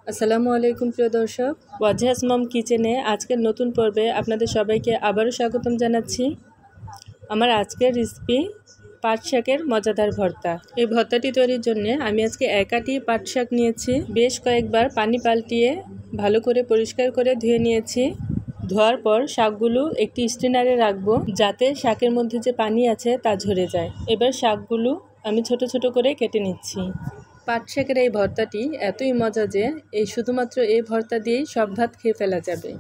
আসসালামু আলাইকুম প্রিয় দর্শক, ওয়াজহাস মম কিচেনে আজকের নতুন পর্বে আপনাদের সবাইকে আবারও স্বাগতম জানাচ্ছি। আমার আজকের রেসিপি পাট শাকের মজাদার ভর্তা। এই ভর্তাটি তৈরির জন্য আমি আজকে 1 আটি পাট শাক নিয়েছি। বেশ কয়েকবার পানি পাল্টিয়ে ভালো করে পরিষ্কার করে ধুয়ে নিয়েছি। ধোয়ার পর শাকগুলো একটি স্ট্রেনারে রাখবো, যাতে শাকের মধ্যে যে পানি আছে তা ঝরে যায়। এবার শাকগুলো আমি ছোট ছোট করে কেটে নিচ্ছি। পাট শাকের এই ভর্তাটি এতই মজা যে শুধুমাত্র এই ভর্তা দিয়েই সব ভাত খেয়ে ফেলা যাবে।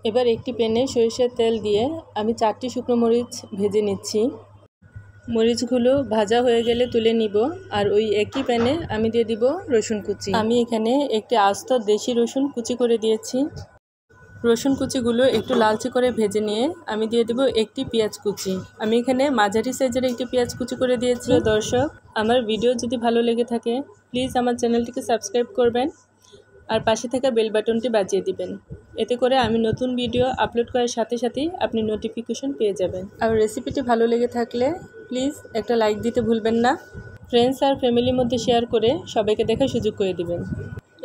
এবার একটি প্যানে সরিষার তেল দিয়ে আমি 4টি শুকনো মরিচ ভেজে নিচ্ছি। মরিচগুলো ভাজা হয়ে গেলে তুলে নিব। আর ওই একই প্যানে আমি দিয়ে দিব রসুন কুচি। আমি এখানে একটি আস্ত দেশি রসুন কুচি করে দিয়েছি। রসুন কুচিগুলো একটু লালচে করে ভেজে নিয়ে আমি দিয়ে দেব একটি পেঁয়াজ কুচি। আমি এখানে মাঝারি সাইজের একটি পেঁয়াজ কুচি করে দিয়েছি। দর্শক, আমার ভিডিও যদি ভালো লেগে থাকে প্লিজ আমার চ্যানেলটিকে সাবস্ক্রাইব করবেন আর পাশে থাকা বেল বাটনটি বাজিয়ে দিবেন। এতে করে আমি নতুন ভিডিও আপলোড করার সাথে সাথেই আপনি নোটিফিকেশন পেয়ে যাবেন। আর রেসিপিটি ভালো লেগে থাকলে প্লিজ একটা লাইক দিতে ভুলবেন না। ফ্রেন্ডস আর ফ্যামিলির মধ্যে শেয়ার করে সবাইকে দেখার সুযোগ করে দিবেন।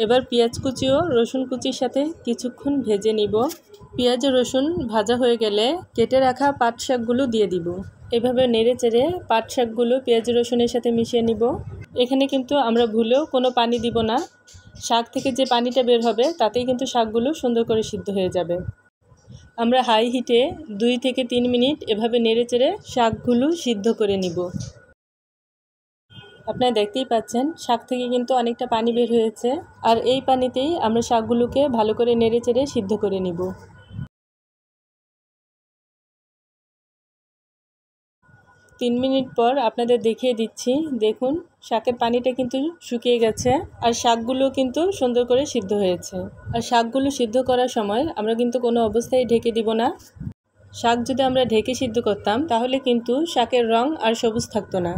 এবার পেঁয়াজ কুচি ও রসুন কুচির সাথে কিছুক্ষণ ভেজে নিব। পেঁয়াজ ও রসুন ভাজা হয়ে গেলে কেটে রাখা পাট শাকগুলো দিয়ে দিব। এভাবে নেড়ে চেড়ে পাট শাকগুলো পেঁয়াজ রসুনের সাথে মিশিয়ে নিব। এখানে কিন্তু আমরা ভুলেও কোনো পানি দিব না। শাক থেকে যে পানিটা বের হবে তাতেই কিন্তু শাকগুলো সুন্দর করে সিদ্ধ হয়ে যাবে। আমরা হাই হিটে 2 থেকে 3 মিনিট এভাবে নেড়ে চেড়ে শাকগুলো সিদ্ধ করে নিব। আপনারা দেখতেই পাচ্ছেন শাক থেকে কিন্তু অনেকটা পানি বের হয়েছে। আর এই পানিতেই আমরা শাকগুলোকে ভালো করে নেড়ে চেড়ে সিদ্ধ করে নিব। 3 মিনিট পর আপনাদের দেখিয়ে দিচ্ছি। দেখুন শাকের পানিটা কিন্তু শুকিয়ে গেছে আর শাকগুলো কিন্তু সুন্দর করে সিদ্ধ হয়েছে। আর শাকগুলো সিদ্ধ করার সময় আমরা কিন্তু কোনো অবস্থায় ঢেকে দিব না। শাক যদি আমরা ঢেকে সিদ্ধ করতাম তাহলে কিন্তু শাকের রং আর সবুজ থাকতো না।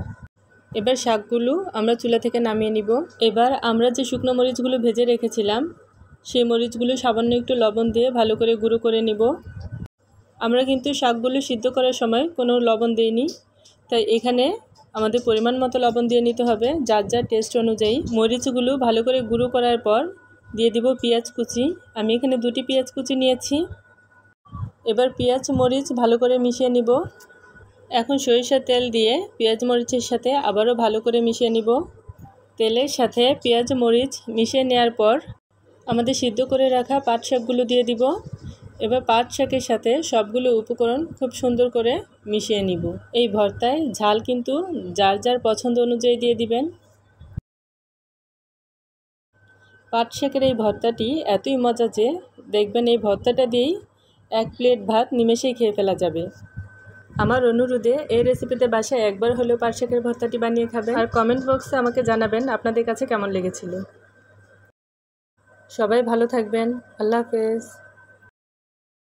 এবার শাকগুলো আমরা চুলা থেকে নামিয়ে নিব। এবার আমরা যে শুকনো মরিচগুলো ভেজে রেখেছিলাম সেই মরিচগুলো সামান্য একটু লবণ দিয়ে ভালো করে গুঁড়ো করে নিব। আমরা কিন্তু শাকগুলো সিদ্ধ করার সময় কোনো লবণ দিইনি, তাই এখানে আমাদের পরিমাণ মতো লবণ দিয়ে নিতে হবে যার যার টেস্ট অনুযায়ী। মরিচগুলো ভালো করে গুঁড়ো করার পর দিয়ে দিব পেঁয়াজ কুচি। আমি এখানে 2টি পেঁয়াজ কুচি নিয়েছি। এবার পেঁয়াজ মরিচ ভালো করে মিশিয়ে নিব। এখন সরিষার তেল দিয়ে পেঁয়াজ মরিচের সাথে আবারও ভালো করে মিশিয়ে নিব। তেলের সাথে পেঁয়াজ মরিচ মিশিয়ে নেওয়ার পর আমাদের সিদ্ধ করে রাখা পাট শাকগুলো দিয়ে দিব। এবার পাট শাকের সাথে সবগুলো উপকরণ খুব সুন্দর করে মিশিয়ে নিব। এই ভর্তায় ঝাল কিন্তু যার যার পছন্দ অনুযায়ী দিয়ে দিবেন। পাট শাকের এই ভর্তাটি এতই মজা যে দেখবেন এই ভর্তাটা দিয়েই 1 প্লেট ভাত নিমেষেই খেয়ে ফেলা যাবে। আমার অনুরোধে এই রেসিপিতে বাসায় একবার হলেও পাট শাকের ভর্তাটি বানিয়ে খাবেন আর কমেন্ট বক্সে আমাকে জানাবেন আপনাদের কাছে কেমন লেগেছিল। সবাই ভালো থাকবেন। আল্লাহ হাফেজ।